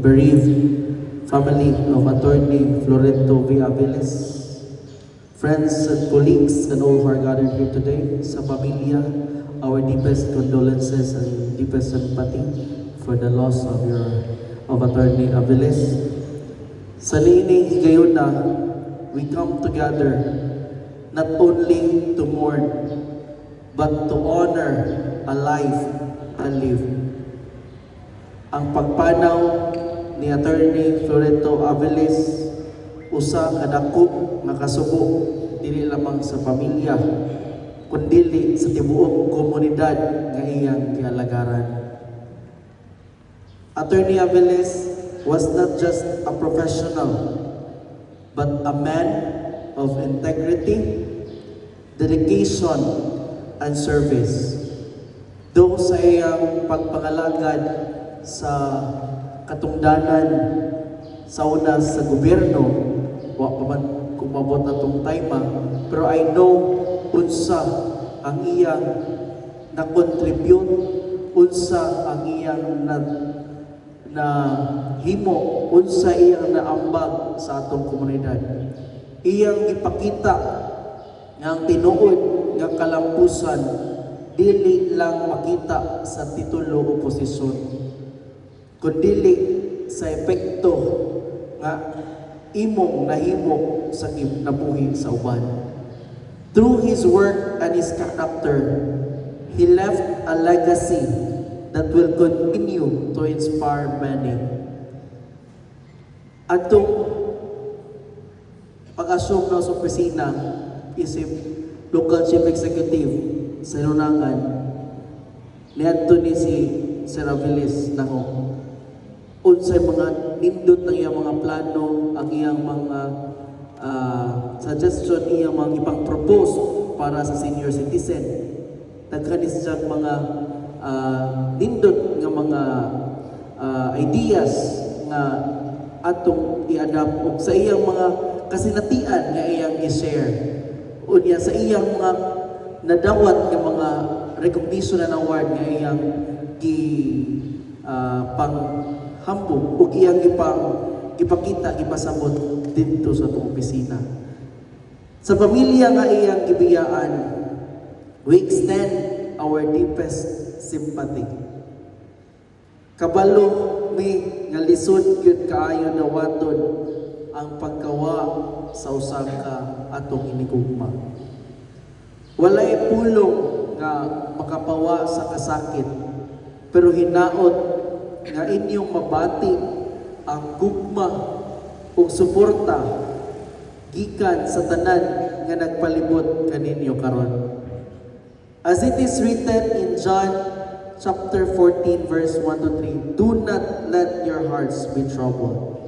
bereaved family of Attorney Florento V. Aviles, friends and colleagues and all who are gathered here today, sa pamilya, our deepest condolences and deepest sympathy for the loss of Attorney Aviles. Sa niining higayon na, we come together not only to mourn, but to honor a life and live. Ang pagpanaw ni Attorney Florento Aviles usa ka dako nga kasubo dili lamang sa pamilya kundi sa tibuok komunidad nga iyang gialagaran. Attorney Aviles was not just a professional but a man of integrity, dedication, and service. Doon sa iyang pagpangalagad sa katungdanan sa una sa gobyerno, wa pa man kumabot na itong time, pero I know unsa ang iyang na-contribute, unsa ang iyang na himo, unsa iyang naambag sa atong komunidad. Iyang ipakita nga ang tinuod nga kalampusan dili lang makita sa titulo o posisyon, kundi sa epekto nga imong nahimo sa kinabuhi sa uban. Through his work and his character, he left a legacy that will continue to inspire many. Atong pag-assume na sa opisina isip local chief executive sa Lunangan, niadto ni si Sir Aviles na ko unsay mga nindot ng iyang mga plano, ang iyang mga suggestion, iyang mga ipang-propose para sa senior citizen. Nagkanis siyang mga nindot nga mga ideas nga atong i-adapt o sa iyang mga kasinatian nga iyang i-share. Unya sa iyang mga nadawat nga mga recognition and award nga iyang panghambog o iyang ipakita, ipasabot dito sa itong opisina. Sa pamilya nga iyang gibiyaan, we extend our deepest sympathy. Kabalo mi nga lisod gyud kaayo nawaton ang pagkawa sa usa ka atong inigugma. Walay pulong nga makapawa sa kasakit, pero hinaot nga inyong mabati ang gugma ug suporta gikan sa tanan nga nagpalibot kaninyo karon. As it is written in John chapter 14 verse 1 to 3, do not let your hearts be troubled.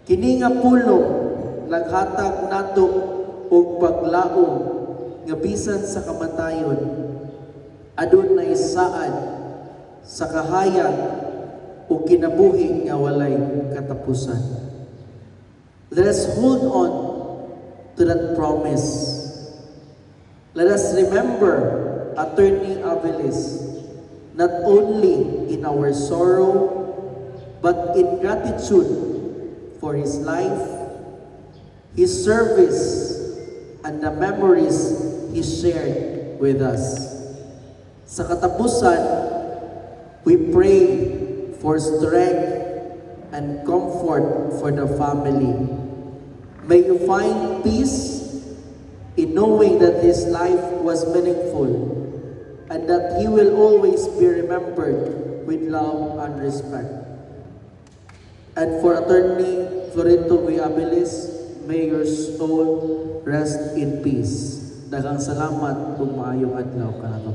Kini nga pulong naghatag nato og paglaom nga bisan sa kamatayon adunay saad sa kahayag o kinabuhi nga walay katapusan. Let us hold on to that promise. Let us remember Attorney Aviles not only in our sorrow but in gratitude for his life, his service, and the memories he shared with us. Sa katapusan, we pray for strength and comfort for the family. May you find peace in knowing that his life was meaningful and that he will always be remembered with love and respect. And for Attorney Florento V. Aviles, may your soul rest in peace. Daghang salamat kung maayong adlaw ka na.